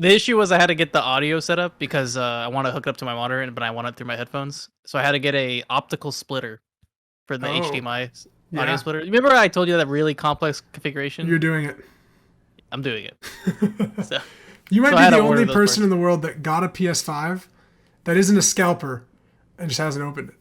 The issue was I had to get the audio set up because I want to hook it up to my monitor, but I want it through my headphones. So I had to get a optical splitter for the Oh, HDMI audio yeah. splitter. Remember I told you that really complex configuration? You're doing it. I'm doing it. So, You might so I be had the to order only those person parts. in the world that got a PS5 that isn't a scalper and just hasn't opened it.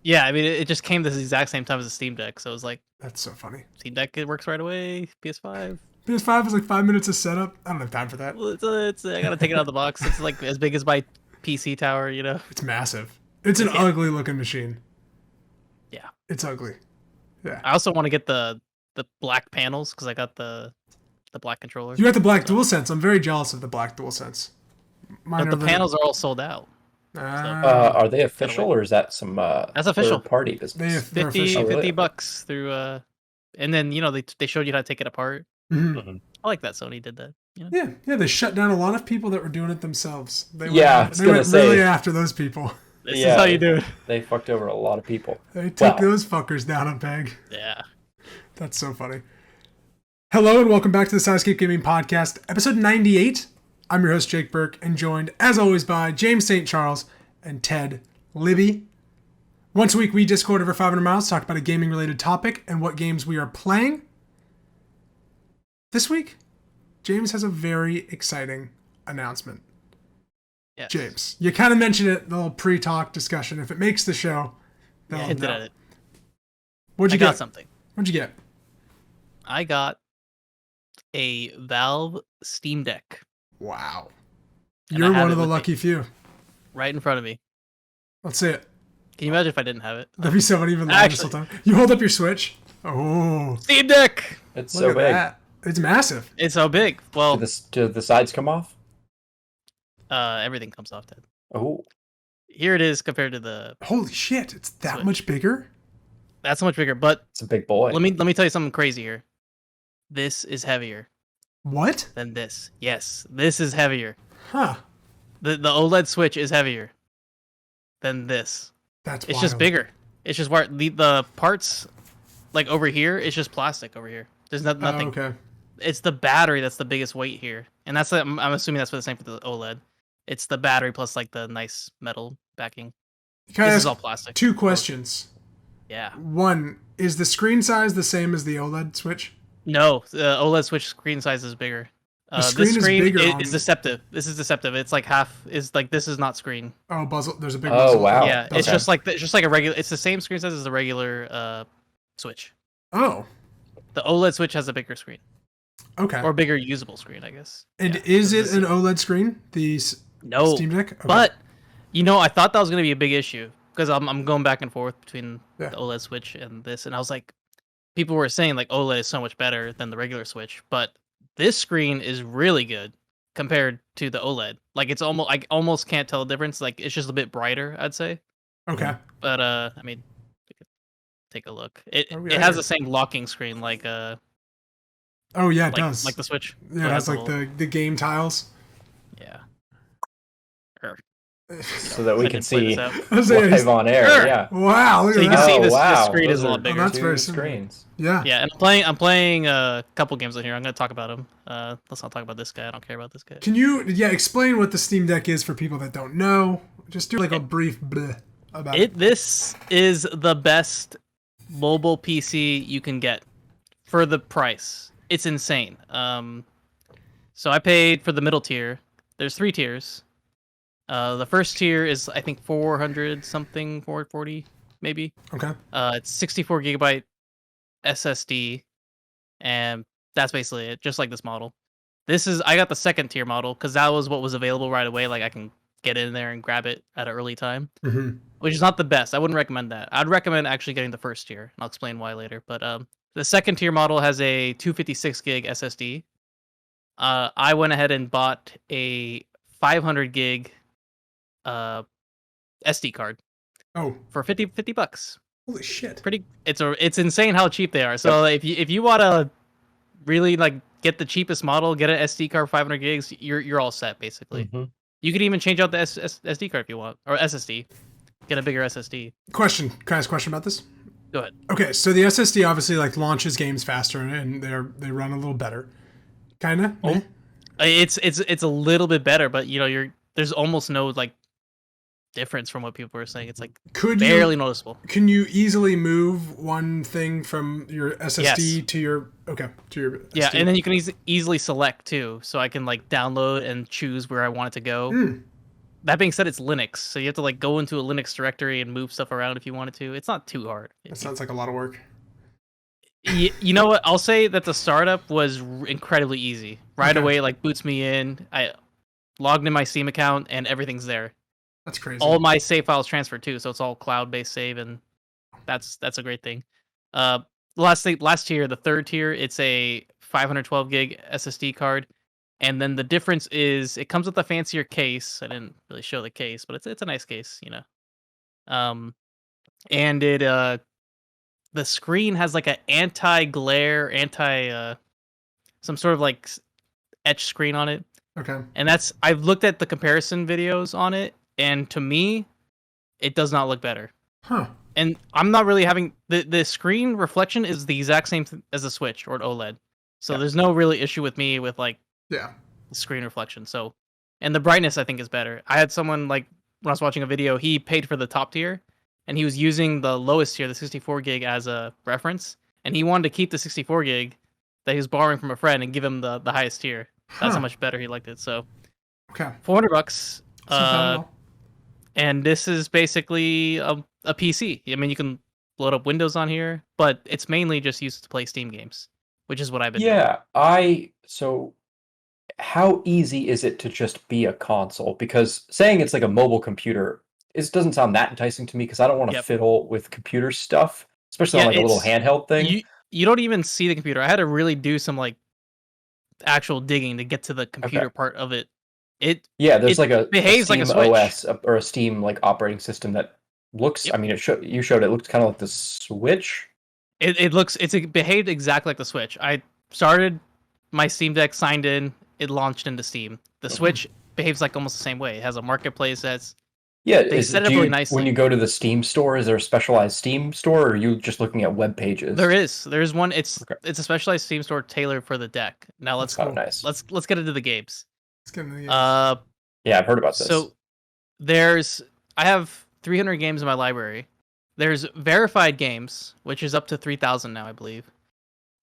Yeah, I mean it just came this exact same time as the Steam Deck, so it was like That's so funny. Steam Deck it works right away. PS5. PS5 is like 5 minutes of setup. I don't have time for that. Well, it's I gotta take it out of the box. It's like as big as my PC tower, you know. It's massive. It's an Yeah. ugly looking machine. Yeah. It's ugly. Yeah. I also want to get the black panels because I got the black controller. You got the black So- DualSense. I'm very jealous of the black DualSense. Mine But the panels are all sold out. Are they official or is that some That's official. third-party business? They're 50, official. Oh, really? 50 bucks through and then they showed you how to take it apart. Mhm. Mhm. I like that Sony did that. You know? Yeah. They shut down a lot of people that were doing it themselves. Yeah, I was they gonna went say. really after those people. This is how you do it. They fucked over a lot of people. They took Well. those fuckers down a peg. Yeah. That's so funny. Hello and welcome back to the Sidescape Gaming Podcast, episode 98. I'm your host, Jake Burke, and joined, as always, by James St. Charles and Ted Libby. Once a week, we Discord over 500 miles, talk about a gaming-related topic and what games we are playing. This week, James has a very exciting announcement. Yes. James, you kind of mentioned it, the little pre-talk discussion. If it makes the show, Yeah, they'll hinted know. at it. What'd I you got get? something. What'd you get? I got a Valve Steam Deck Wow. And I You're have one it of the with me. lucky few. right in front of me. Let's see it. Can you imagine if I didn't have it? That'd be so funny even longer this whole Actually- time. You hold up your Switch. Oh, Steam Deck. It's look so at big. that. It's massive. It's so big. Well, Do the sides come off? everything comes off Ted. Oh, Here it is compared to the. Holy shit, it's that Switch. much bigger? That's so much bigger. But it's a big boy. let me tell you something crazy here. This is heavier What? than this. Yes, this is heavier. Huh. The OLED Switch is heavier than this. That's It's wild. just bigger. It's just where the parts like over here. It's just plastic over here. There's Oh, nothing. okay. It's the battery that's the biggest weight here, and that's I'm assuming that's for the same for the OLED. It's the battery plus like the nice metal backing. Can I This ask is all plastic. two questions? Yeah. One, is the screen size the same as the OLED Switch? No, the OLED Switch screen size is bigger. screen is this screen bigger on- is deceptive. This is deceptive. It's like half. Is like this is not screen. Oh, bezel. There's a big Oh, bezel. wow. Yeah, it's okay. just like a regular. It's the same screen size as the regular Switch. Oh, The OLED Switch has a bigger screen okay. or bigger usable screen, I guess. And Yeah, is it this- an OLED screen? The no? Steam Deck? Okay. But I thought that was gonna be a big issue because I'm going back and forth between Yeah. the OLED Switch and this, and I was like, people were saying like OLED is so much better than the regular Switch, but this screen is really good compared to the OLED. Like it's almost I almost can't tell the difference. Like it's just a bit brighter, I'd say. Okay. But I mean, take a look. It Oh, it yeah, has here. the same locking screen like Oh, yeah, it like, does. like the Switch. Yeah, it has like the game tiles. Yeah. so that we I can didn't point see this out. I was saying, live on air. Sure. Yeah. wow, look So at you that. can see this wow. screen is Those a lot are bigger. that's two very similar. screens. Yeah. Yeah, and I'm playing a couple games on here. I'm gonna talk about them. Let's not talk about this guy. I don't care about this guy. Can you, explain what the Steam Deck is for people that don't know? Just do like a brief bleh about it. This is the best mobile PC you can get for the price. It's insane. So I paid for the middle tier. There's 3 tiers. The first tier is I think 400 something, 440 maybe. Okay. It's 64 gigabyte SSD, and that's basically it. Just like this model. I got the second tier model because that was what was available right away. Like I can get in there and grab it at an early time, hmm which is not the best. I wouldn't recommend that. I'd recommend actually getting the first tier, and I'll explain why later. But the second tier model has a 256 gig SSD. I went ahead and bought a 500 gig SD card Oh, for 50 bucks. holy shit. It's insane how cheap they are. So if you want to really like get the cheapest model, get an SD card 500 gigs, you're all set basically. Mhm. You could even change out the SD card if you want, or SSD. Get a bigger SSD. Question. Can I ask a question about this? Go ahead. Okay, so the SSD obviously like launches games faster and they run a little better. Kinda? Oh. It's a little bit better, but there's almost no like difference from what people were saying. It's like barely noticeable. Can you easily move one thing from your SSD Yes. to your Yeah, SD? and then you can easily select too, so I can like download and choose where I want it to go. That being said, it's Linux, so you have to like go into a Linux directory and move stuff around if you wanted to. It's not too hard. That sounds like a lot of work. You know what? I'll say that the startup was incredibly easy. Right Okay. away, like boots me in. I logged in my Steam account and everything's there. That's crazy. All my save files transferred too, so it's all cloud-based save, and that's a great thing. Last tier, the third tier, it's a 512 gig SSD card, and then the difference is it comes with a fancier case. I didn't really show the case, but it's a nice case, and it the screen has like an anti-glare, some sort of like etch screen on it. Okay. And I've looked at the comparison videos on it, and to me, it does not look better. Huh. And I'm not really having the screen reflection is the exact same as a Switch or an OLED. So there's no really issue with me with like the screen reflection. So, and the brightness I think is better. I had someone like when I was watching a video, he paid for the top tier and he was using the lowest tier, the 64 gig as a reference, and he wanted to keep the 64 gig that he was borrowing from a friend and give him the highest tier. That's how much better he liked it. So, okay, $400. And this is basically a PC. I mean, you can load up Windows on here, but it's mainly just used to play Steam games, which is what I've been doing. So how easy is it to just be a console? Because saying it's like a mobile computer, it doesn't sound that enticing to me because I don't want to fiddle with computer stuff, especially on like a little handheld thing. You don't even see the computer. I had to really do some like actual digging to get to the computer part of it. There's like a behaves Steam like a Switch. OS or a Steam like operating system that looks. I mean, you showed it looked kind of like the Switch. It behaved exactly like the Switch. I started my Steam Deck, signed in, it launched into Steam. The Switch behaves like almost the same way. It has a marketplace that's they set it up really nicely. When you go to the Steam store, is there a specialized Steam store, or are you just looking at web pages? There's one. It's a specialized Steam store tailored for the deck. Now let's get into the games. Yeah, I've heard about this. So I have 300 games in my library. There's verified games, which is up to 3,000 now, I believe.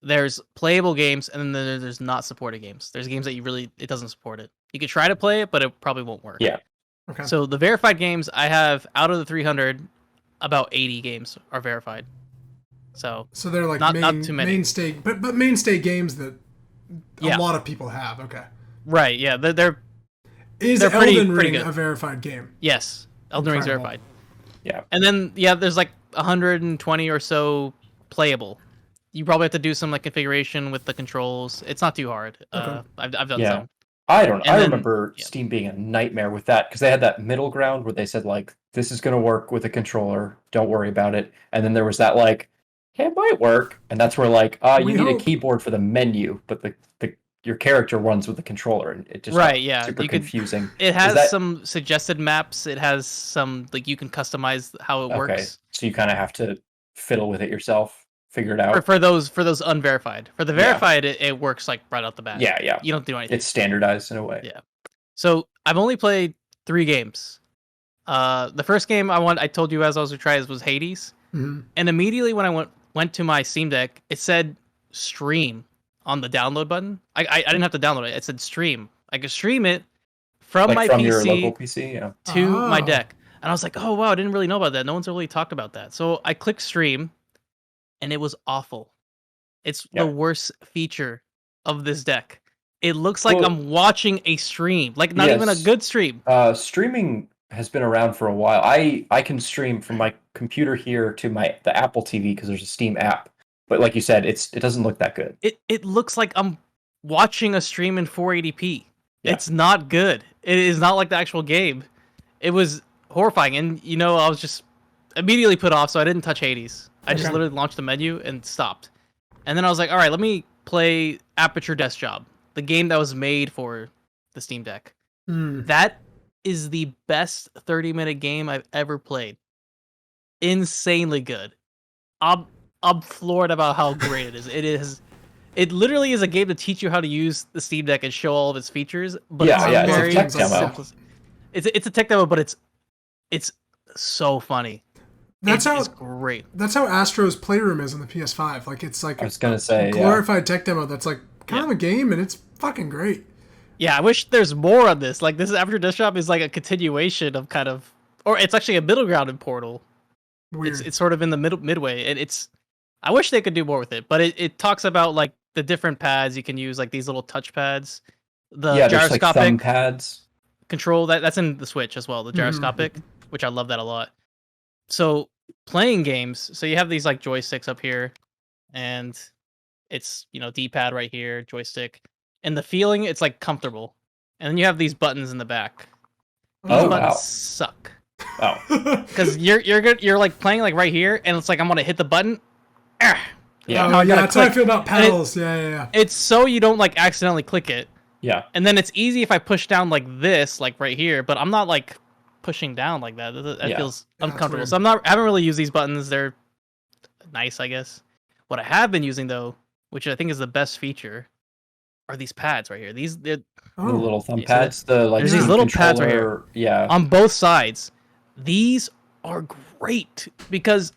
There's playable games, and then there's not supported games. There's games that it doesn't support it. You could try to play it, but it probably won't work. Yeah. Okay. So the verified games I have out of the 300, about 80 games are verified. So they're like not too many. Mainstay, but mainstay games that a lot of people have. Okay. Right. Yeah. They're Elden Ring good. A verified game? Yes. Elden Ring's verified. Yeah. And then there's like 120 or so playable. You probably have to do some like configuration with the controls. It's not too hard. Okay. I've done some. I remember Steam being a nightmare with that because they had that middle ground where they said like this is going to work with a controller. Don't worry about it. And then there was that like it might work, and that's where like you need a keyboard for the menu, but your character runs with the controller, and it just super confusing. It has some suggested maps. It has some like you can customize how it works. So you kind of have to fiddle with it yourself. Figure it out. For those unverified. For the verified, it works like right out the bat. Yeah. You don't do anything. It's standardized in a way. Yeah. So I've only played 3 games. The first game I told you as I was to try was Hades, and immediately when I went to my Steam Deck, it said stream on the download button. I didn't have to download it. It said stream. I could stream it from my PC your local PC, to my deck, and I was like, oh wow, I didn't really know about that. No one's really talked about that. So I clicked stream. And it was awful. It's the worst feature of this deck. It looks like I'm watching a stream, like not even a good stream. Streaming has been around for a while. I can stream from my computer here to the Apple TV because there's a Steam app. But like you said, it doesn't look that good. It looks like I'm watching a stream in 480p. Yeah. It's not good. It is not like the actual game. It was horrifying, and I was just immediately put off, so I didn't touch Hades. I just literally launched the menu and stopped. And then I was like, all right, let me play Aperture Desk Job, the game that was made for the Steam Deck. That is the best 30-minute game I've ever played. Insanely good. I'm floored about how great it is. It literally is a game to teach you how to use the Steam Deck and show all of its features. But Yeah, it's very it's a tech demo. It's a tech demo, but it's so funny. It's great. That's how Astro's Playroom is on the PS5. Like it's like I was gonna say glorified tech demo. That's like kind of a game, and it's fucking great. Yeah, I wish there's more on this. Like this After Death Shop is like a continuation of kind of, or it's actually a middle ground in Portal. Weird. It's sort of in the midway, and I wish they could do more with it. But it talks about like the different pads you can use, like these little touch pads, the gyroscopic like thumb pads control that's in the Switch as well. The gyroscopic, which I love that a lot. So playing games, so you have these like joysticks up here, and it's D-pad right here, joystick. And the feeling, it's like comfortable. And then you have these buttons in the back. These buttons suck. Oh, because you're good. You're like playing like right here, and it's like I'm gonna hit the button. Yeah, that's how I feel about paddles. Yeah. It's so you don't like accidentally click it. Yeah. And then it's easy if I push down like this, like right here. But I'm not like pushing down like that. That feels uncomfortable. So I haven't really used these buttons. They're nice, I guess. What I have been using though, which I think is the best feature, are these pads right here. The little thumb pads. There's these little pads right here. Yeah. On both sides. These are great because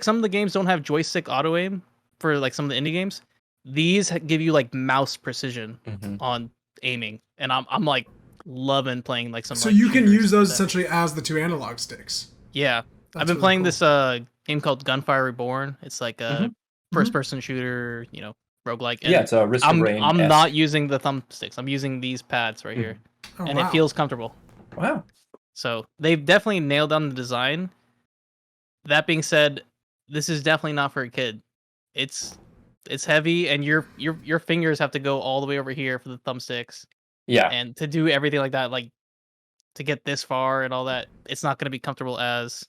some of the games don't have joystick auto aim for like some of the indie games. These give you like mouse precision on aiming, and I'm like loving playing like some. So you can use those essentially as the two analog sticks. Yeah, I've been playing this game called Gunfire Reborn. It's like a first-person shooter, roguelike. And it's a Risk of Rain. I'm not using the thumbsticks. I'm using these pads right here, and it feels comfortable. Wow. So they've definitely nailed down the design. That being said, this is definitely not for a kid. It's heavy, and your fingers have to go all the way over here for the thumbsticks. Yeah. And to do everything like that, like to get this far and all that, it's not going to be comfortable as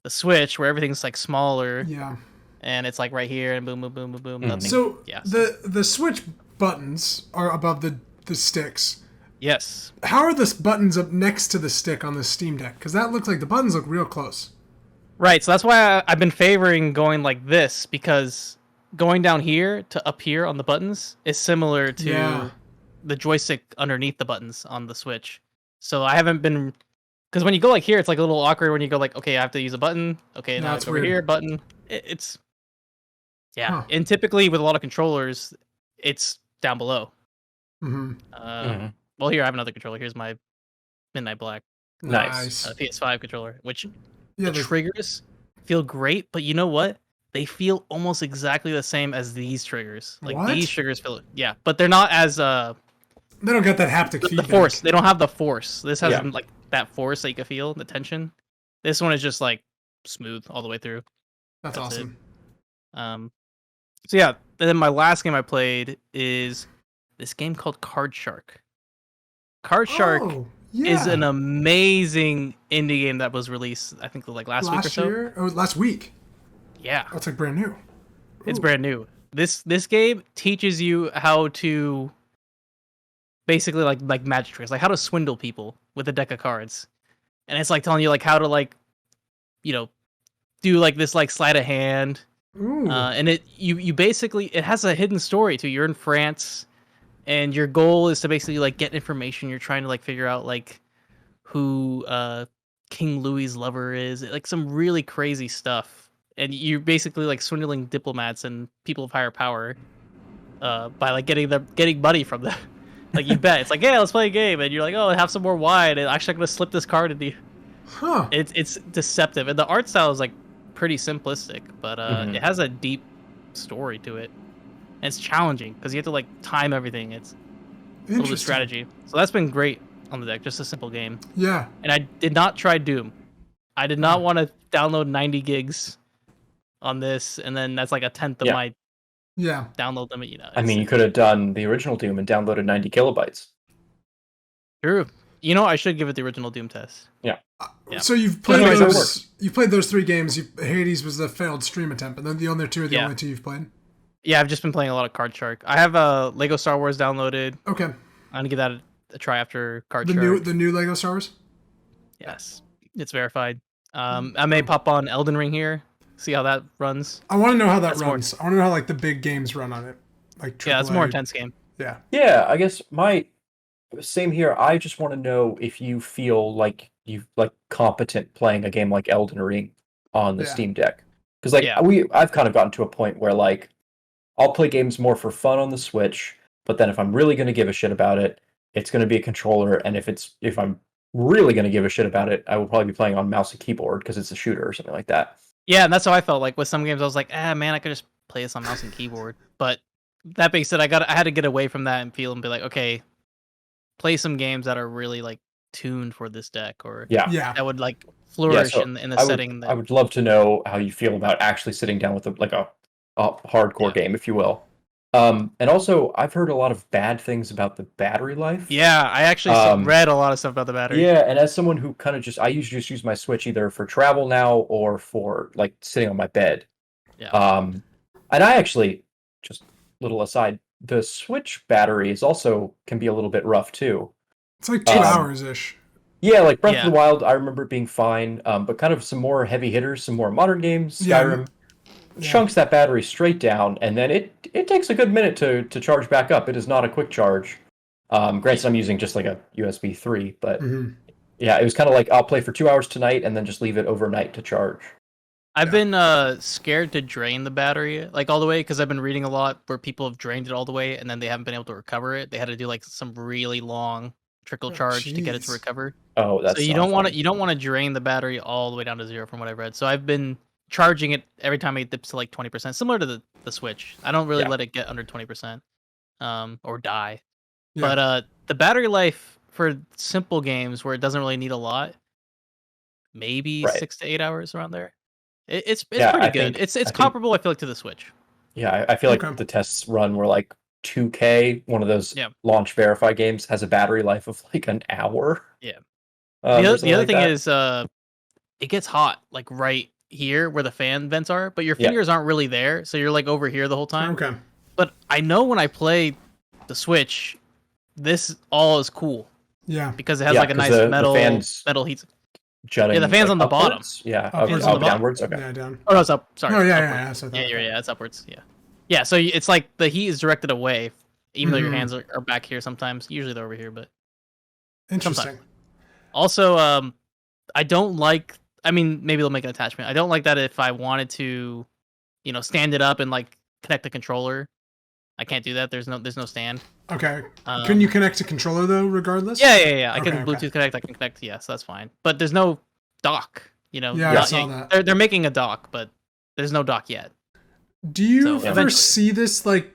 the Switch, where everything's like smaller. Yeah. And it's like right here, and boom, boom, boom, boom, boom. So the Switch buttons are above the sticks. Yes. How are the buttons up next to the stick on the Steam Deck? Because that looks like the buttons look real close. Right, so that's why I've been favoring going like this, because going down here to up here on the buttons is similar to the joystick underneath the buttons on the Switch. So I haven't been... Because when you go like here, it's like a little awkward when you go like, okay, I have to use a button. Okay, now it's over here, button. It's... Yeah, and typically with a lot of controllers, it's down below. Well, here I have another controller. Here's my Midnight Black. Nice. PS5 controller, which the triggers feel great, but you know what? They feel almost exactly the same as these triggers. Like these triggers feel, but they're not as they don't get that haptic feedback. The force. They don't have the force. This has like that force that you can feel, the tension. This one is just like smooth all the way through. That's awesome. So yeah, then my last game I played is this game called Card Shark. Card Shark is an amazing indie game that was released, I think, like last week or so. Year? Oh, last week. Yeah. Oh, it's like brand new. Ooh. It's brand new. This game teaches you how to basically like magic tricks, like how to swindle people with a deck of cards. And it's like telling you like how to like, do like this like sleight of hand. And you basically, it has a hidden story too. You're in France, and your goal is to basically like get information. You're trying to like figure out like who King Louis's lover is, like some really crazy stuff. And you're basically like swindling diplomats and people of higher power by like getting money from them. Like you bet, it's like, yeah, let's play a game, and you're like, oh, have some more wine, and actually I'm gonna slip this card into you. It's deceptive, and the art style is like pretty simplistic, but it has a deep story to it, and it's challenging because you have to like time everything. It's a little bit strategy, so that's been great on the deck. Just a simple game. Yeah. And I did not try Doom. I did not want to download 90 gigs on this, and then that's like a tenth of my download limit. I mean, you could have done the original Doom and downloaded 90 kilobytes. True. I should give it the original Doom test. Yeah. So you've played those. You played those 3 games. Hades was a failed stream attempt, and then the other 2 are the only 2 you've played. Yeah, I've just been playing a lot of Card Shark. I have Lego Star Wars downloaded. Okay. I'm gonna give that a try after Card Shark. The new Lego Star Wars. Yes, it's verified. I may pop on Elden Ring here, see how that runs. I want to know how that runs. I want to know how like the big games run on it. like Yeah, it's a more AAA. intense game. Yeah. Yeah, I guess my same here. I just want to know if you feel like you like competent playing a game like Elden Ring on the Yeah. Steam Deck. Because like Yeah. I've kind of gotten to a point where like I'll play games more for fun on the Switch, but then if I'm really going to give a shit about it, it's going to be a controller, and if I'm really going to give a shit about it, I will probably be playing on mouse and keyboard because it's a shooter or something like that. Yeah, and that's how I felt. Like with some games, I was like, man, I could just play this on mouse and keyboard. But that being said, I had to get away from that and feel and be like, okay, play some games that are really like tuned for this deck, or Yeah. Yeah. that would like Yeah, flourish so in the I setting. would That I would love to know how you feel about actually sitting down with a hardcore game, if you will. And also, I've heard a lot of bad things about the battery life. yeah, I actually read a lot of stuff about the battery. Yeah, and as someone who kind of I usually just use my Switch either for travel now or for like sitting on my bed. Yeah. And I actually, just little aside, the Switch batteries also can be a little bit rough too. It's like 2 hours ish. Yeah, like Breath Yeah. of the Wild, I remember it being fine, but kind of some more heavy hitters, some more modern games, Yeah. Skyrim, chunks that battery straight down, and then it takes a good minute to charge back up. It is not a quick charge. Granted, I'm using just like a USB 3, but yeah, it was kind of like I'll play for 2 hours tonight and then just leave it overnight to charge. I've been scared to drain the battery like all the way because I've been reading a lot where people have drained it all the way and then they haven't been able to recover it. They had to do like some really long trickle charge to get it to jeez. recover. Oh, that's So you don't want to drain the battery all the way down to zero from what I've read. So I've been charging it every time it dips to like 20%, similar to the Switch. I don't really let it get under 20%, or die. Yeah. But the battery life for simple games where it doesn't really need a lot, maybe 6 to 8 hours around there. It's pretty good. It's comparable, I feel like, to the Switch. Yeah, I feel like the tests run were like 2K, one of those launch verify games, has a battery life of like an hour. Yeah. The other thing is it gets hot like right here where the fan vents are, but your fingers aren't really there, so you're like over here the whole time. Okay. But I know when I play the Switch, this all is cool. Yeah. Because it has like a nice metal heat. Jutting, yeah, the fan's like on the upwards? bottom. Yeah, upwards up downwards. Okay. Yeah, down. Oh no, it's up. Sorry. Oh yeah, upwards. yeah. Yeah, it's upwards. Yeah, yeah. So it's like the heat is directed away, even though your hands are back here sometimes. Usually they're over here, but interesting. Sometimes. Also, I don't like. I mean, maybe they'll make an attachment. I don't like that if I wanted to, stand it up and like connect the controller. I can't do that. There's no stand. Okay. Can you connect a controller though, regardless? Yeah. I can Bluetooth connect. I can connect. Yeah, so that's fine. But there's no dock. Yeah, I saw that. They're making a dock, but there's no dock yet. Do you ever see this like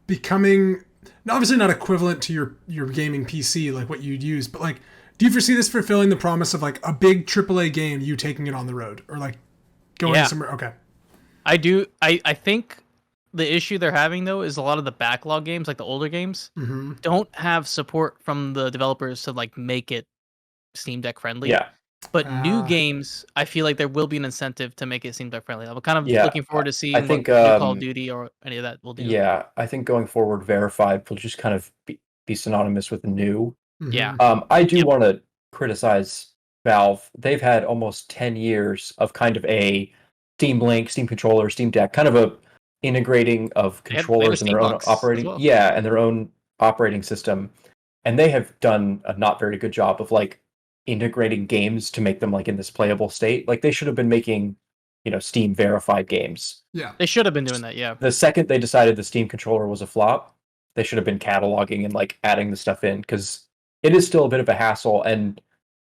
becoming, obviously not equivalent to your gaming PC, like what you'd use, but like, do you foresee this fulfilling the promise of like a big AAA game, you taking it on the road or like going somewhere? Okay. I do. I think the issue they're having though is a lot of the backlog games, like the older games, don't have support from the developers to like make it Steam Deck friendly. Yeah. But new games, I feel like there will be an incentive to make it Steam Deck friendly. I'm kind of looking forward to seeing what new Call of Duty or any of that will do. Yeah, I think going forward, verified will just kind of be synonymous with new. Yeah. I do want to criticize Valve. They've had almost 10 years of kind of a Steam Link, Steam Controller, Steam Deck, kind of a integrating of controllers in their own operating, and their own operating system, and they have done a not very good job of like integrating games to make them like in this playable state. Like they should have been making, Steam verified games. Yeah, they should have been doing that. Yeah. The second they decided the Steam controller was a flop, they should have been cataloging and like adding the stuff in, because it is still a bit of a hassle. And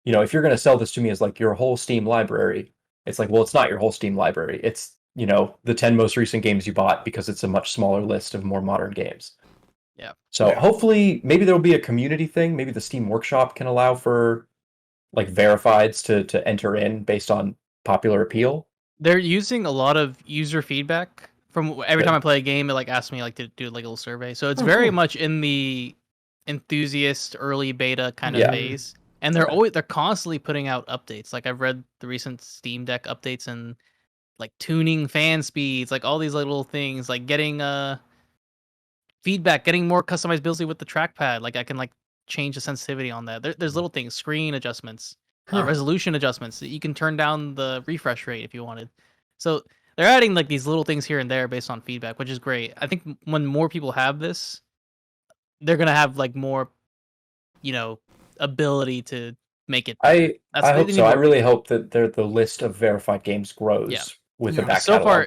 if you're going to sell this to me as like your whole Steam library, it's like, well, it's not your whole Steam library. It's the 10 most recent games you bought, because it's a much smaller list of more modern games. Yeah. So hopefully maybe there'll be a community thing. Maybe the Steam Workshop can allow for like verifieds to enter in based on popular appeal. They're using a lot of user feedback from every time I play a game. It like asks me like to do like a little survey. So it's very much in the enthusiast early beta kind of phase. And they're constantly putting out updates. Like I've read the recent Steam Deck updates and like tuning fan speeds, like all these little things, like getting feedback, getting more customizability with the trackpad. Like I can like change the sensitivity on that. There's little things, screen adjustments, resolution adjustments that you can turn down the refresh rate if you wanted. So they're adding like these little things here and there based on feedback, which is great. I think when more people have this, they're gonna have like more, ability to make it better. I hope so. I really hope that the list of verified games grows with the back catalog.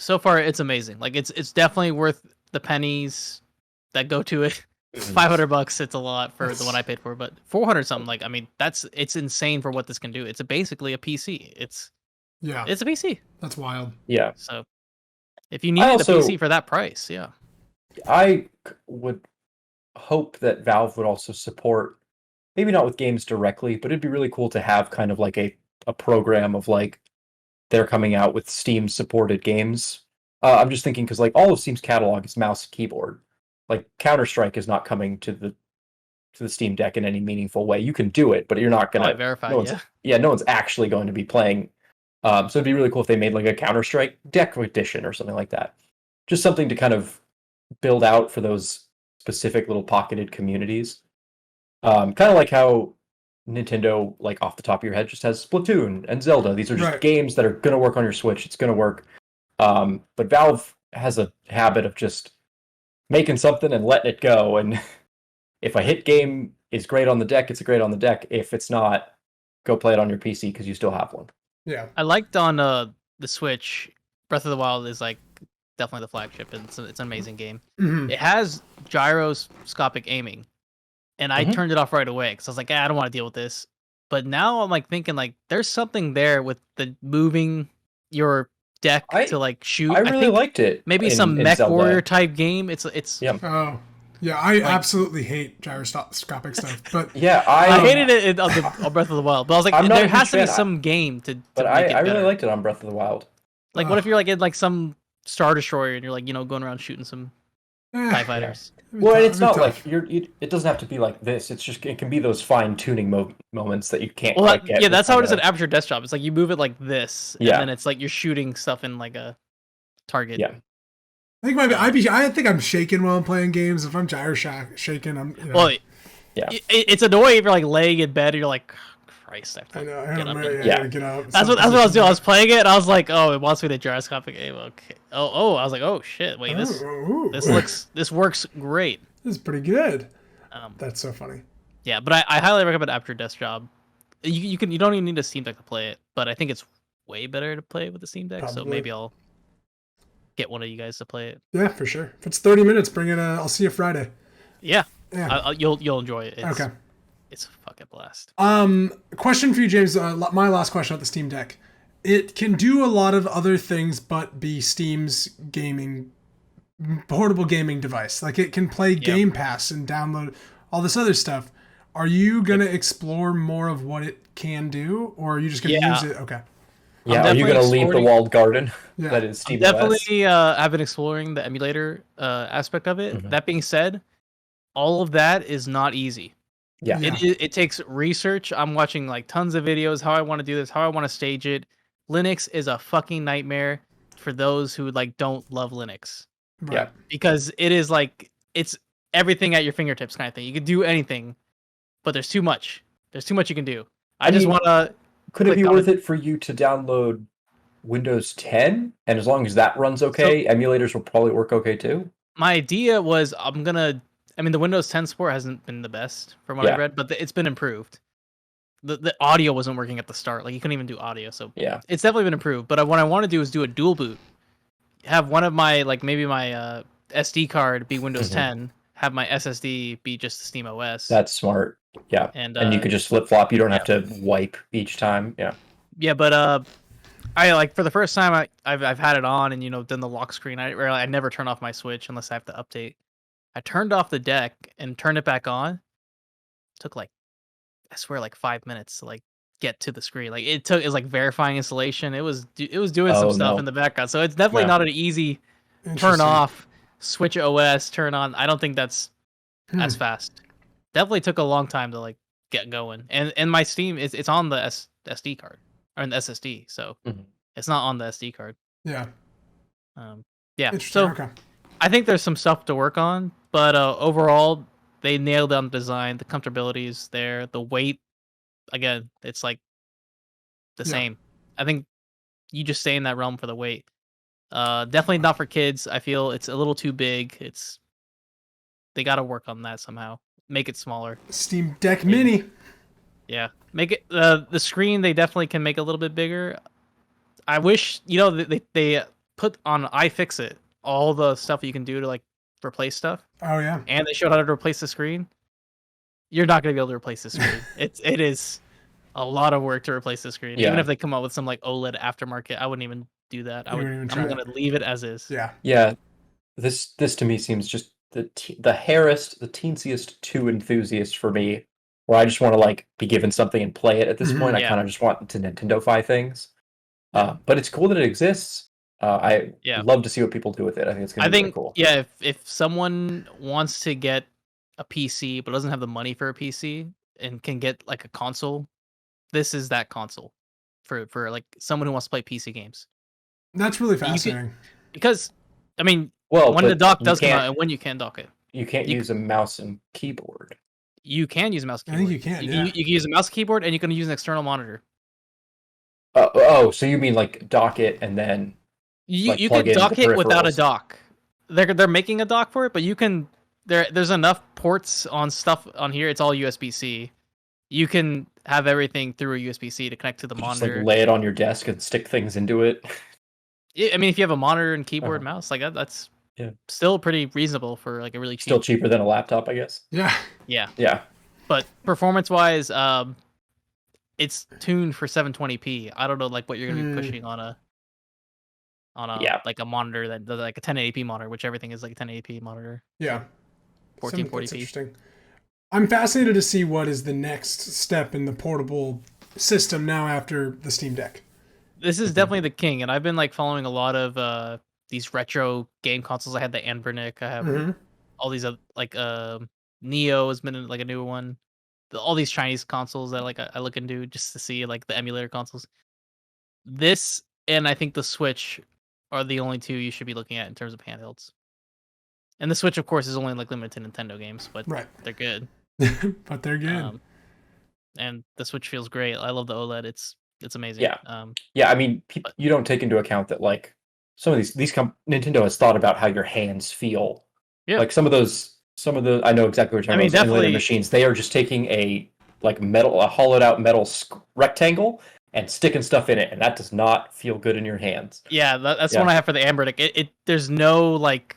So far, it's amazing. Like it's definitely worth the pennies that go to it. $500, it's a lot for the one I paid for, but 400 something. Like, I mean, it's insane for what this can do. It's basically a PC. It's a PC. That's wild. Yeah. So if you needed a PC for that price, I would hope that Valve would also support, maybe not with games directly, but it'd be really cool to have kind of like a program of like they're coming out with Steam supported games. I'm just thinking because like all of Steam's catalog is mouse and keyboard. Like Counter-Strike is not coming to the Steam Deck in any meaningful way. You can do it, but you're not gonna verify. No one's actually going to be playing. So it'd be really cool if they made like a Counter-Strike Deck edition or something like that. Just something to kind of build out for those specific little pocketed communities. Kind of like how Nintendo, like off the top of your head, just has Splatoon and Zelda. These are just games that are going to work on your Switch. It's going to work. But Valve has a habit of just making something and letting it go. And if a hit game is great on the deck, it's great on the deck. If it's not, go play it on your PC because you still have one. Yeah. I liked on the Switch, Breath of the Wild is like definitely the flagship. It's an amazing game. Mm-hmm. It has gyroscopic aiming. And I turned it off right away because I was like, I don't want to deal with this. But now I'm like thinking like there's something there with the moving your deck to like shoot. I really liked it. Maybe some mech warrior type game. It's Oh yeah, I absolutely hate gyroscopic stuff. But yeah, I hated it on Breath of the Wild. But I was like, there has to be some game to. But I really liked it on Breath of the Wild. Like, what if you're like in like some Star Destroyer and you're like going around shooting some TIE fighters? Well, it's not like it doesn't have to be like this. It's just it can be those fine tuning moments that you can't quite get. Yeah, that's how it is at Aperture Desktop. It's like you move it like this, and then it's like you're shooting stuff in like a target. Yeah, I think I think I'm shaking while I'm playing games. If I'm shaking, I'm. Well, it's annoying if you're like laying in bed and you're like, Christ, I know. Get up. That's what I was doing. I was playing it and I was like, oh, it wants me to gyroscopic aim. Okay. Oh, I was like, oh shit. Wait, this works great. This is pretty good. That's so funny. Yeah, but I highly recommend Aperture Desktop. You don't even need a Steam Deck to play it, but I think it's way better to play with the Steam Deck. Probably. So maybe I'll get one of you guys to play it. Yeah, for sure. If it's 30 minutes, bring it. I'll see you Friday. Yeah. You'll enjoy it. Okay. It's a fucking blast. Question for you, James. My last question about the Steam Deck. It can do a lot of other things, but be Steam's portable gaming device. Like it can play Game Pass and download all this other stuff. Are you gonna explore more of what it can do, or are you just gonna use it? Okay. Yeah. Are you gonna leave the walled garden that is Steam? Definitely. I've been exploring the emulator aspect of it. Mm-hmm. That being said, all of that is not easy. Yeah. It takes research. I'm watching like tons of videos, how I want to do this, how I want to stage it. Linux is a fucking nightmare for those who like don't love Linux. Right. Yeah. Because it is like, it's everything at your fingertips kind of thing. You can do anything, but there's too much. There's too much you can do. I just want to... Could it be worth it for you to download Windows 10? And as long as that runs okay, emulators will probably work okay too? My idea was the Windows 10 support hasn't been the best from what I read, but it's been improved. The audio wasn't working at the start. Like you couldn't even do audio. So it's definitely been improved. But what I want to do is do a dual boot. Have one of my, like maybe my SD card be Windows 10. Have my SSD be just Steam OS. That's smart. Yeah. And you could just flip flop. You don't have to wipe each time. Yeah. Yeah, but I like for the first time I've had it on and done the lock screen. I never turn off my Switch unless I have to update. I turned off the deck and turned it back on. It took like 5 minutes to like get to the screen. Like it was like verifying installation. It was doing some stuff in the background. So it's definitely not an easy turn off, switch OS, turn on. I don't think that's as fast. Definitely took a long time to like get going. And my Steam it's on the SD card or in the SSD, so it's not on the SD card. Yeah. So I think there's some stuff to work on, but overall, they nailed down the design. The comfortability is there. The weight, again, it's like the same. I think you just stay in that realm for the weight. Definitely not for kids. I feel it's a little too big. They got to work on that somehow. Make it smaller. Steam Deck Mini. Yeah, make it the screen. They definitely can make a little bit bigger. I wish they put on iFixit all the stuff you can do to like replace stuff. Oh yeah. And they showed how to replace the screen. You're not gonna be able to replace the screen. It is a lot of work to replace the screen. Yeah. Even if they come out with some like OLED aftermarket, I wouldn't even do that. I'm gonna leave it as is. Yeah. Yeah. This to me seems just the teensiest too enthusiast for me, where I just want to like be given something and play it at this point. I kind of just want to Nintendo-fy things. But it's cool that it exists. I love to see what people do with it. I think it's gonna be really cool. Yeah, if someone wants to get a PC but doesn't have the money for a PC and can get like a console, this is that console for like someone who wants to play PC games. That's really fascinating. Because I mean, well, when the dock does come out and when you can dock it. You can't use a mouse and keyboard. You can use a mouse and keyboard. I think you can, You can use a mouse and keyboard and you can use an external monitor. So you mean like dock it and then you can dock it without a dock. They're making a dock for it, but you can there's enough ports on stuff on here. It's all USB-C. You can have everything through a USB-C to connect to the monitor. Just like lay it on your desk and stick things into it. Yeah, I mean, if you have a monitor and keyboard, mouse like that's still pretty reasonable for like a really cheap. Still cheaper than a laptop, I guess. Yeah. Yeah. But performance-wise, it's tuned for 720p. I don't know like what you're gonna be pushing on a like a monitor that does like a 1080p monitor, which everything is like a 1080p monitor. Yeah. 1440p. Interesting. I'm fascinated to see what is the next step in the portable system now after the Steam Deck. This is definitely the king, and I've been like following a lot of these retro game consoles. I had the Anbernic. I have all these like Neo has been like a new one. All these Chinese consoles that like I look into just to see like the emulator consoles. This and I think the Switch are the only two you should be looking at in terms of handhelds. And the Switch, of course, is only like limited to Nintendo games, but they're good. But they're good. And the Switch feels great. I love the OLED. It's amazing. Yeah. I mean, you don't take into account that like some of these Nintendo has thought about how your hands feel. Yeah. Like some of the I know exactly what you're talking about. Emulator machines. They are just taking a hollowed out metal rectangle and sticking stuff in it, and that does not feel good in your hands. Yeah, that's the one I have for the Anbernic. It there's no like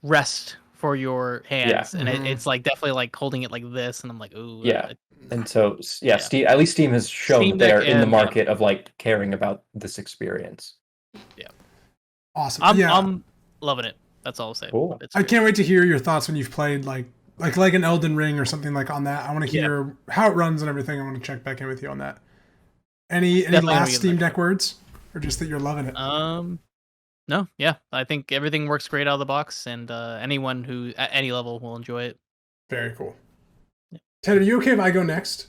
rest for your hands, and it's like definitely like holding it like this, and I'm like, ooh. Yeah. And so, Steam, at least Steam has shown they're in the market of like caring about this experience. Yeah. Awesome. I'm loving it. That's all I'll say. Cool. I can't wait to hear your thoughts when you've played like an Elden Ring or something like on that. I want to hear how it runs and everything. I want to check back in with you on that. Any last Steam Deck words, or just that you're loving it? No, yeah. I think everything works great out of the box, and anyone who at any level will enjoy it. Very cool. Yeah. Ted, are you okay if I go next?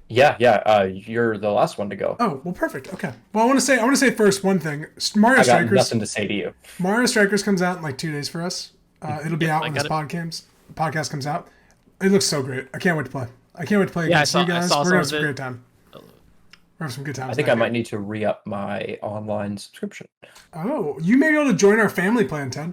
Yeah. You're the last one to go. Oh, well, perfect. Okay. Well, I want to say first one thing. Mario Strikers. I got nothing to say to you. Mario Strikers comes out in like 2 days for us. It'll be out when this podcast comes out. It looks so great. I can't wait to play. Against you guys. We're gonna have some great time. We're have some good times. I think I might need to re-up my online subscription. Oh, you may be able to join our family plan, Ted.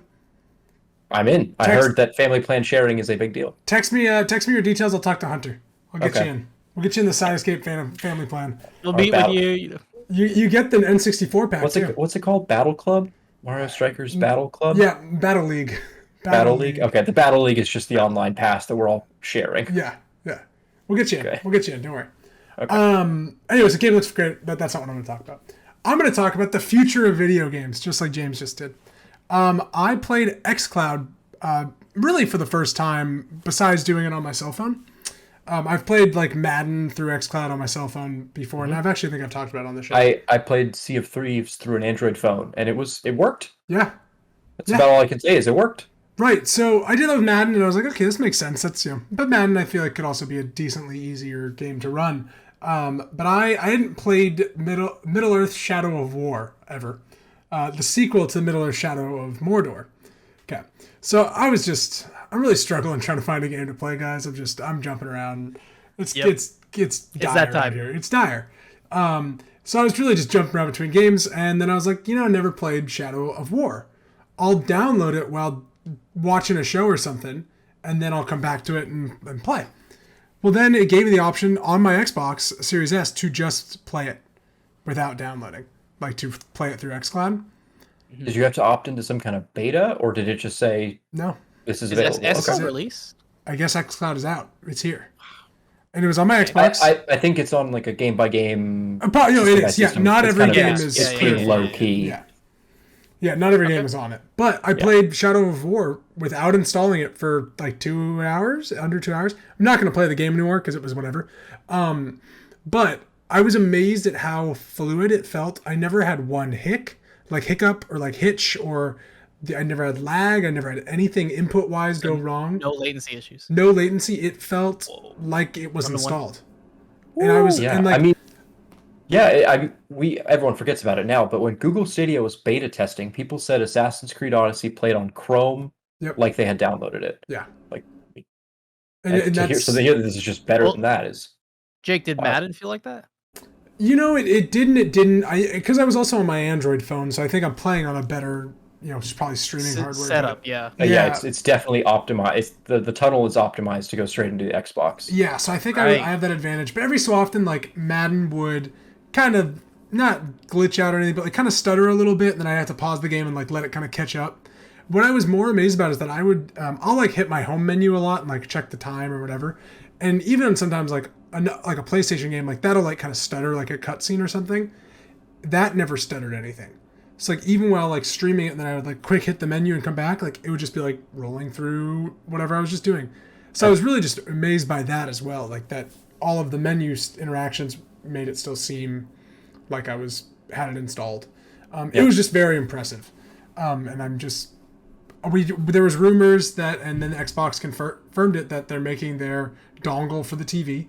I'm in. I heard that family plan sharing is a big deal. Text me your details. I'll talk to Hunter. I'll get you in. We'll get you in the Side Escape family plan. We'll meet with you. You get the N64 pack. What's it called? Battle Club? Mario Strikers Battle Club? Yeah, Battle League. Battle League? Okay, the Battle League is just the online pass that we're all sharing. Yeah. We'll get you in. We'll get you in. Don't worry. Okay. Anyways, the game looks great, but that's not what I'm going to talk about. I'm going to talk about the future of video games, just like James just did. I played xCloud really for the first time, besides doing it on my cell phone. I've played like Madden through xCloud on my cell phone before, and I've talked about it on the show. I played Sea of Thieves through an Android phone, and it worked. Yeah. That's about all I can say is it worked. Right, so I did that with Madden, and I was like, okay, this makes sense. That's but Madden, I feel like could also be a decently easier game to run. But I hadn't played Middle-earth: Shadow of War ever, the sequel to Middle-earth: Shadow of Mordor. Okay, so I'm really struggling trying to find a game to play, guys. I'm jumping around. It's dire that time here. It's dire. So I was really just jumping around between games, and then I was like, I never played Shadow of War. I'll download it while watching a show or something, and then I'll come back to it and play. Well, then it gave me the option on my Xbox Series S to just play it without downloading, like to play it through xCloud. Did you have to opt into some kind of beta, or did it just say No? this is Is available? S Okay. release? I guess xCloud is out. It's here, and it was on my Xbox. I think it's on like a game by game. Probably, it is. Yeah, not every game is. It's pretty low key. Yeah, not every game is on it. But I played Shadow of War without installing it for like 2 hours, under 2 hours. I'm not going to play the game anymore because it was whatever. But I was amazed at how fluid it felt. I never had one hiccup or like hitch, or I never had lag. I never had anything input-wise go wrong. No latency issues. No latency. It felt like it was installed. And I was, Yeah, and like, I mean, everyone forgets about it now, but when Google Stadia was beta testing, people said Assassin's Creed Odyssey played on Chrome like they had downloaded it. Yeah. Like, and to hear that this is just better than that is. Jake, did Madden feel like that? It didn't. Because I was also on my Android phone, so I think I'm playing on a better, probably streaming hardware setup. Yeah, it's definitely optimized. The tunnel is optimized to go straight into the Xbox. Yeah, so I think I have that advantage. But every so often, like Madden would kind of not glitch out or anything, but like kind of stutter a little bit, and then I have to pause the game and like let it kind of catch up. What I was more amazed about is that I would I'll like hit my home menu a lot and like check the time or whatever, and even sometimes like a PlayStation game like that'll like kind of stutter like a cutscene or something. That never stuttered anything. So like even while like streaming it, and then I would like quick hit the menu and come back, like it would just be like rolling through whatever I was just doing. So I was really just amazed by that as well, like that all of the menu interactions made it still seem like I had it installed. It was just very impressive, and I'm just there was rumors that, and then Xbox confirmed it, that they're making their dongle for the TV.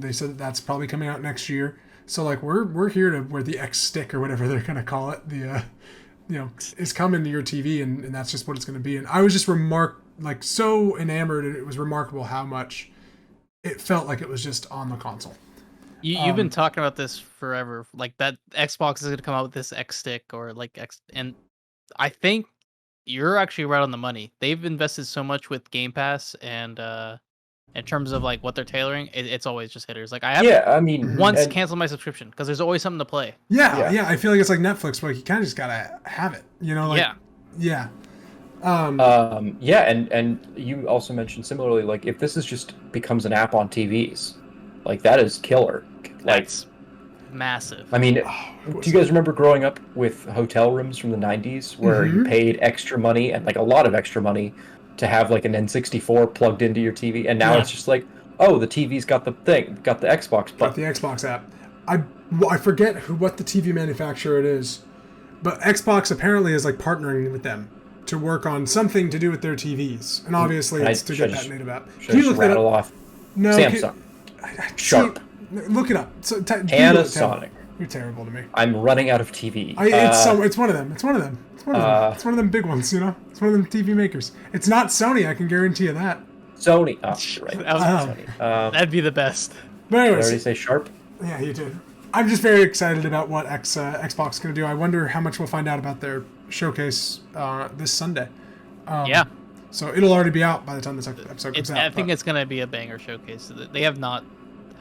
They said that that's probably coming out next year. So like we're here to where the X stick or whatever they're gonna call it, is coming to your TV, and that's just what it's gonna be. And I was just so enamored, and it was remarkable how much it felt like it was just on the console. You've been talking about this forever, like that Xbox is going to come out with this X stick or like X, and I think you're actually right on the money. They've invested so much with Game Pass, and in terms of like what they're tailoring, it's always just hitters. Like I have once canceled my subscription because there's always something to play. Yeah. I feel like it's like Netflix, where you kind of just gotta have it. And you also mentioned similarly, like if this just becomes an app on TVs, like that is killer. Like, that's massive. I mean, do you guys remember growing up with hotel rooms from the 90s where you paid extra money, and like a lot of extra money, to have like an N64 plugged into your TV, and now it's just like, oh, the TV's got the Xbox. Got the Xbox app. I forget what the TV manufacturer it is, but Xbox apparently is like partnering with them to work on something to do with their TVs, and obviously it's to get that native app. Can you look that up? No, Samsung. Sharp. Look it up. Panasonic. You're terrible to me. I'm running out of TV. It's one of them. It's one of them. It's one of them big ones. It's one of them TV makers. It's not Sony. I can guarantee you that. Sony. Oh, right. Sony. That'd be the best. But anyways, did I already say Sharp? Yeah, you did. I'm just very excited about what Xbox is going to do. I wonder how much we'll find out about their showcase this Sunday. So it'll already be out by the time this episode comes out. I think it's going to be a banger showcase. They have not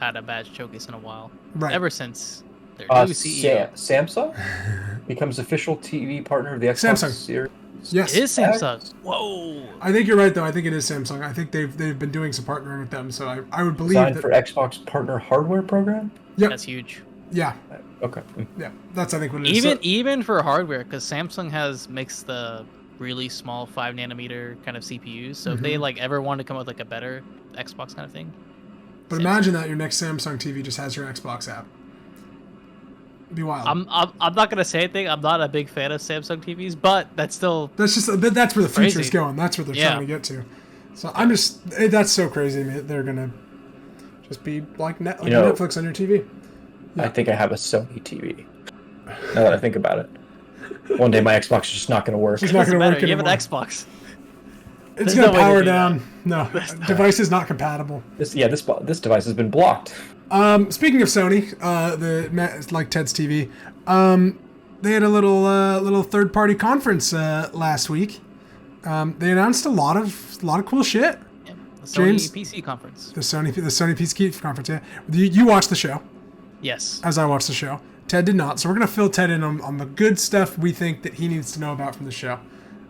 had a bad showcase in a while. Right. Ever since their new CEO. Samsung becomes official TV partner of the Xbox Series. Yes. It is Samsung. Whoa. I think you're right, though. I think it is Samsung. I think they've been doing some partnering with them, so I would believe Designed for Xbox Partner Hardware Program? Yep. That's huge. Yeah. Okay. Yeah, that's I think what it is. Even for hardware, because Samsung makes the really small 5nm kind of CPUs, so if they like ever want to come up with like a better Xbox kind of thing. But imagine that your next Samsung TV just has your Xbox app. It'd be wild. I'm not gonna say anything. I'm not a big fan of Samsung TVs, but that's where the future's going. That's where they're trying to get to. So that's so crazy to me that they're gonna just be like Netflix on your TV. Yeah. I think I have a Sony TV. Now that I think about it, one day my Xbox is just not going to work. It's not going to work anymore. You have an Xbox. It's going to power down. No, device is not compatible. This device has been blocked. Speaking of Sony, like Ted's TV, they had a little third party conference last week. They announced a lot of cool shit. Yeah, the Sony James? PC conference. The Sony PC conference. Yeah, you watched the show Yes. as I watched the show. Ted did not, so we're gonna fill Ted in on the good stuff we think that he needs to know about from the show.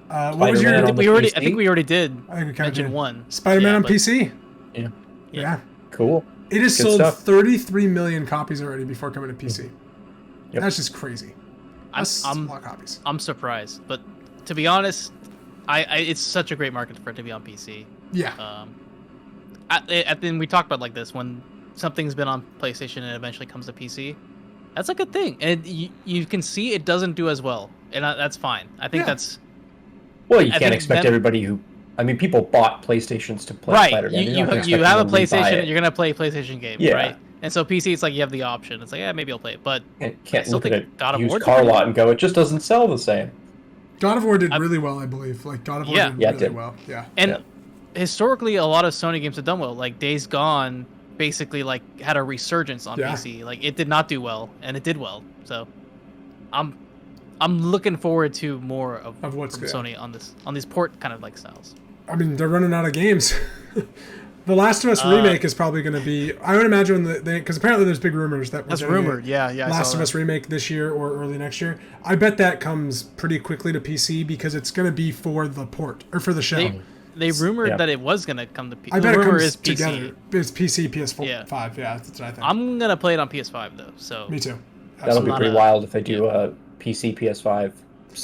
What was your? Spider-Man on the I PC? think we already did I think we kinda mention did. one. Spider-Man Yeah, on but- PC. Yeah. Yeah. Cool. It has Good sold stuff. 33 million copies already before coming to PC. Yep. That's just crazy. That's a lot of copies. I'm surprised, but to be honest, I it's such a great market for it to be on PC. Yeah. Then we talked about like this when something's been on PlayStation and eventually comes to PC. That's a good thing, and you can see it doesn't do as well, and that's fine. I think Yeah. that's Well, you I can't think expect them- everybody who. I mean, people bought PlayStations to play right. Spider-Man. You're not gonna You expect have a them to rebuy PlayStation, it. and you're gonna play PlayStation games, Yeah. right? And so PC, it's like you have the option. It's like, yeah, maybe I'll play it, but Can't still look at think a God of used War's car pretty lot good. and go, it just doesn't sell the same. God of War did really well, I believe. Like God of War Yeah. did Yeah, it really did. well. Yeah. And Yeah. historically, a lot of Sony games have done well. Like Days Gone, basically like had a resurgence on Yeah. PC. Like it did not do well, and it did well. So, I'm looking forward to more Of what's from good. Sony on these port kind of like styles. I mean, they're running out of games. The Last of Us remake is probably going to be. I would imagine when because apparently there's big rumors that we're That's gonna get rumored. Yeah. I Last saw of that. Us remake this year or early next year. I bet that comes pretty quickly to PC because it's going to be for the port or for the show. They rumored Yeah. that it was gonna come to PC. I bet the it rumor comes is PC. together. It's PC, PS4, Yeah. 5. Yeah, that's what I think. I'm gonna play it on PS5 though. So Me too. That'll be Not pretty a- wild if they do a PC, PS5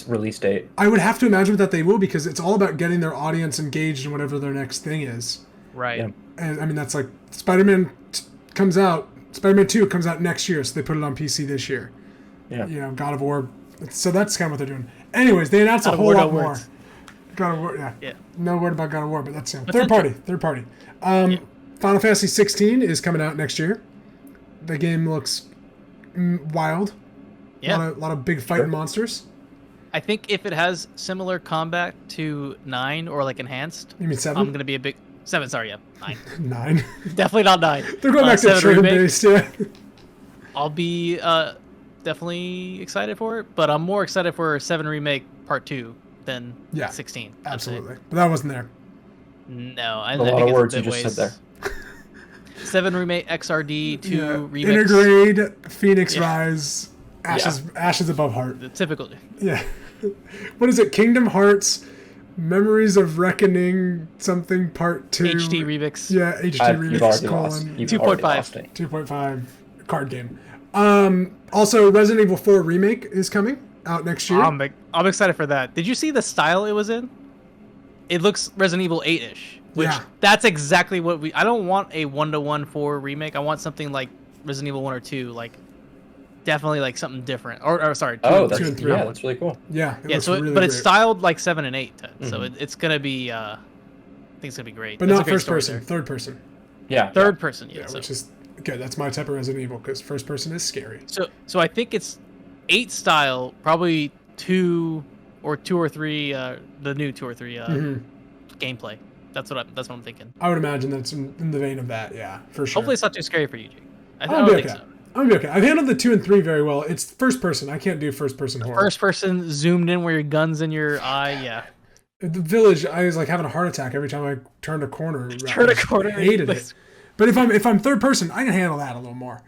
release date. I would have to imagine that they will because it's all about getting their audience engaged in whatever their next thing is. right. Yeah. And I mean, that's like Spider-Man comes out. Spider-Man 2 comes out next year, so they put it on PC this year. Yeah. You know, God of War. So that's kind of what they're doing. Anyways, they announced God a of whole War, no lot more. words. God of War, yeah. Yeah. No word about God of War, but that's third Potential. party. Final Fantasy 16 is coming out next year. The game looks wild. Yeah. A lot of big fighting monsters. I think if it has similar combat to 9 or like enhanced, You mean 7? I'm gonna be a big 7. Sorry, yeah, 9. 9. Definitely not 9. They're going back to 7 turn remake, based, yeah. I'll be definitely excited for it, but I'm more excited for 7 remake part 2 than Yeah, 16. I'd say. Absolutely. But that wasn't there. No, I A lot think of it's words a you bit just said ways. 7 remake XRD 2 Yeah. remix. Intergrade, Phoenix Yeah. Rise, Ashes Above Heart. The typical. Yeah. What is it? Kingdom Hearts, Memories of Reckoning, something part 2. HD remix. Yeah, HD You've Remix, already lost. colon, You've already 2.5. lost it. 2.5 card game. Also, Resident Evil 4 Remake is coming out next year. I'm excited for that. Did you see the style it was in? It looks Resident Evil 8-ish, which Yeah. that's exactly what I don't want a 1-to-1 4 remake. I want something like Resident Evil 1 or 2, like definitely like something different. Or sorry, 2 Oh, and that's, 3. and 3. yeah, that's really cool. Yeah, it Yeah, looks so really but it's great. styled like 7 and 8, Ted. So Mhm. it's gonna be I think it's gonna be great. But That's a not great first story person, there. third person. Yeah. Third person, yeah. Yeah, so. which is good. That's my type of Resident Evil because first person is scary. So I think it's 8 style, probably 2 or 3 the new 2 or 3 Mhm. gameplay. That's what I'm thinking. I would imagine that's in the vein of that. Yeah, for sure. Hopefully it's not too scary for you, Jake. I I'll don't be think okay. so. I'm gonna be okay. I've handled the 2 and 3 very well. It's first person. I can't do first person horror. First person zoomed in where your gun's in your eye, yeah. The Village, I was like having a heart attack every time I turned a corner. Turn a corner. I hated it. But if I'm third person, I can handle that a little more.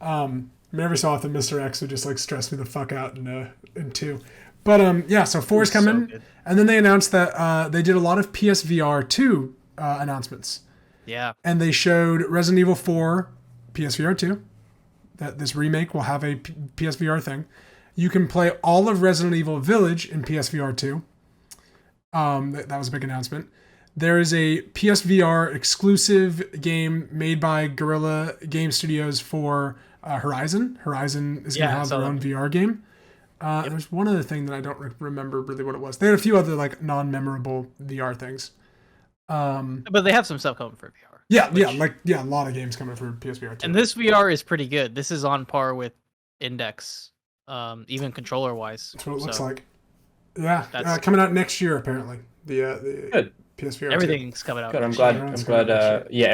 I mean, every so often, Mr. X would just like stress me the fuck out in 2. But yeah, so 4 is So coming, good. and then they announced that they did a lot of PSVR 2 announcements, Yeah. and they showed Resident Evil 4 PSVR 2. That this remake will have a PSVR thing. You can play all of Resident Evil Village in PSVR 2. That was a big announcement. There is a PSVR exclusive game made by Guerrilla Game Studios for Horizon. Horizon is going Yeah, to I have saw their own that. VR game. There's one other thing that I don't remember really what it was. They had a few other like non-memorable VR things. But they have some stuff coming for VR. Yeah, Which- a lot of games coming for PSVR 2. And this VR is pretty good. This is on par with Index, even controller wise. That's what it looks like. Yeah, That's- coming out next year apparently. The Good. PSVR. Everything's coming out. Good. I'm next glad. year. Yeah, I'm it's glad. coming next Yeah,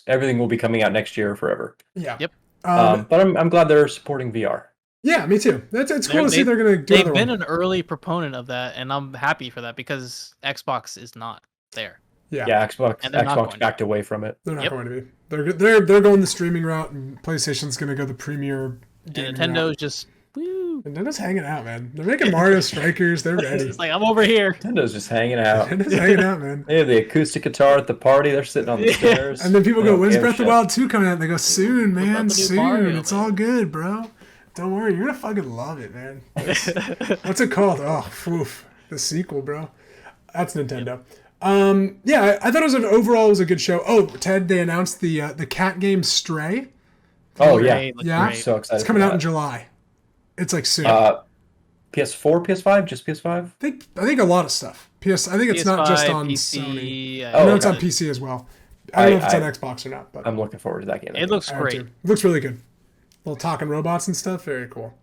everything will be coming out next year forever. Yeah. Yep. But I'm glad they're supporting VR. Yeah, me too. It's cool to see they're gonna do They've another been one. an early proponent of that, and I'm happy for that because Xbox is not there. Yeah. Yeah, Xbox And they're not going Xbox to. backed away from it. They're not Yep. going to be. They're going the streaming route, and PlayStation's gonna go the premier gaming And Nintendo's route. just woo. Nintendo's hanging out, man. They're making Mario Strikers. They're ready. It's like I'm over here. Nintendo's just hanging out. Nintendo's hanging out, man. They have the acoustic guitar at the party. They're sitting on the Yeah. stairs. And then people They go, don't "When's give a Breath of the shit. Wild 2 coming out?" And they go, "Soon, What about man, the new soon. Mario, It's man?" all good, bro. Don't worry, you're gonna fucking love it, man." What's it called? Oh, oof, the sequel, bro. That's Nintendo. Yeah, I thought overall it was a good show. Oh, Ted, they announced the cat game Stray. Oh Great, yeah, looks Yeah. I'm great. so excited. It's coming for out in that. July. It's like soon. PS4, PS5, just PS5. I think a lot of stuff. I think it's not just PS5, on PC. Sony. Yeah, I know Oh, it's on okay. PC as well. I don't know if it's I- on Xbox or not, but I'm looking forward to that game. It looks I am great. too. It looks really good. Little talking robots and stuff. Very cool.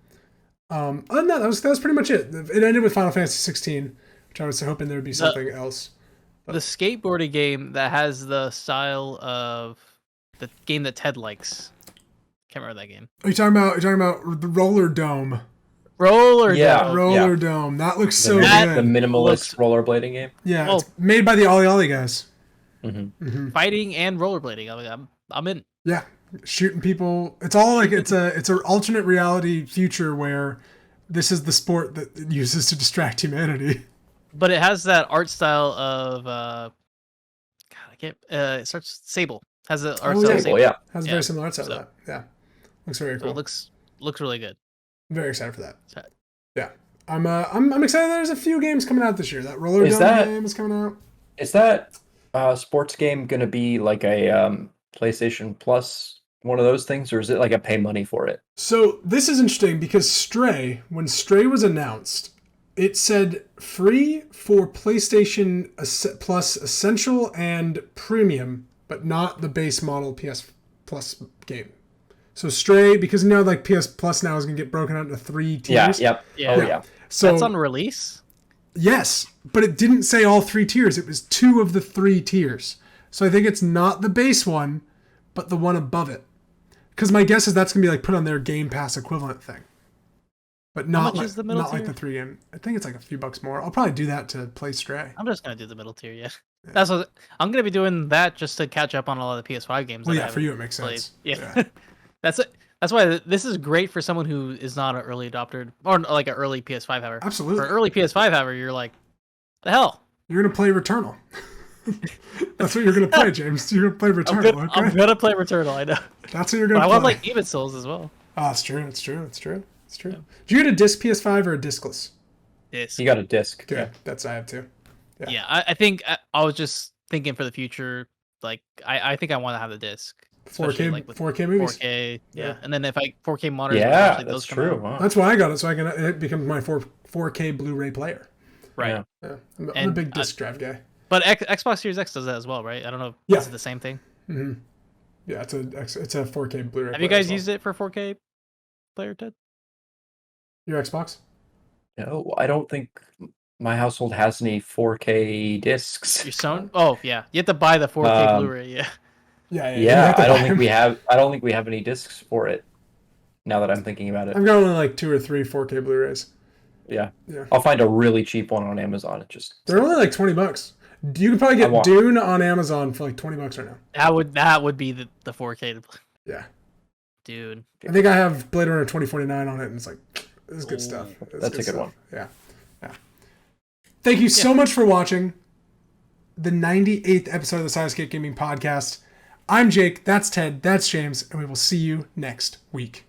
Other than that, that was pretty much it. It ended with Final Fantasy 16, which I was hoping there would be something else. The skateboarding game that has the style of the game that Ted likes. Can't remember that game. Are you talking about? You're talking about the Roller Dome. Roller Yeah. Dome. Roller Dome. That looks so the, That good. the minimalist looks- rollerblading game. Yeah, Oh. it's made by the Ollie Ollie guys. Fighting and rollerblading. I'm in. Yeah, shooting people. It's all like it's an alternate reality future where this is the sport that it uses to distract humanity. But it has that art style of God, I can't. It starts Sable. Has the art Oh, style yeah. of Sable. Well, yeah. Has a Yeah, very similar art style to so- that. Yeah, looks very So cool. it looks really good. I'm very excited for that. So- Yeah, I'm excited. There's a few games coming out this year. That Roller Is Dome that- game is coming out. Is that sports game going to be like a PlayStation Plus, one of those things, or is it like a pay money for it? So this is interesting because when Stray was announced, it said free for PlayStation Plus Essential and Premium, but not the base model PS Plus game. So Stray, because now like PS Plus now is gonna get broken out into 3 tiers. Yeah. Yep. Yeah. Oh Yeah. yeah. So That's on release. yes, but it didn't say all 3 tiers. It was 2 of the 3 tiers. So I think it's not the base one, but the one above it. Because my guess is that's gonna be like put on their Game Pass equivalent thing. But not much like, is the middle not like tier? the 3 game. I think it's like a few bucks more. I'll probably do that to play Stray. I'm just gonna do the middle tier. Yeah. That's what I'm gonna be doing. That just to catch up on a lot of the PS5 games. Well, that I yeah, for haven't you it makes played. sense. Yeah. That's it. That's why this is great for someone who is not an early adopter or like an early PS5 haver. Absolutely. For an early PS5 haver, you're like, the hell. You're gonna play Returnal. That's what you're gonna play, James. You're gonna play Returnal. I'm Okay? gonna play Returnal. I know. That's what you're But gonna I play. want like Demon Souls as well. Oh, it's true. It's true. It's true. It's true. Did you get a disc PS5 or a discless? Yes. You got a disc. Good. That's I have too. Yeah. I think I was just thinking for the future. Like I think I want to have the disc. 4K especially, like, with 4K movies. 4K. Yeah. Yeah. And then if I 4K monitors. Yeah, eventually that's those come out. true. Wow. That's why I got it, so I can it becomes my 4K Blu-ray player. Right. Yeah. Yeah, I'm a And, big disc drive guy. But Xbox Series X does that as well, right? I don't know. Yeah. Is it the same thing? Hmm. Yeah, it's a 4K Blu-ray. Have you player guys as well. used it for 4K player, Ted? Your Xbox? No, I don't think my household has any 4K discs. Your Sony? Oh yeah, you have to buy the 4K Um, Blu-ray. Yeah. Yeah. You Yeah, have to I don't buy think them. we have. I don't think we have any discs for it. Now that I'm thinking about it, I've got only like 2 or 3 4K Blu-rays. yeah, Yeah. I'll find a really cheap one on Amazon. It just They're only like $20. You can probably I get want- Dune on Amazon for like $20 right now. That would be the 4K, Yeah. dude. I think I have Blade Runner 2049 on it, and it's like, this is good Ooh, stuff. It's that's a good stuff. one. Yeah. Yeah. Thank you so much for watching the 98th episode of the Side Escape Gaming Podcast. I'm Jake, that's Ted, that's James, and we will see you next week.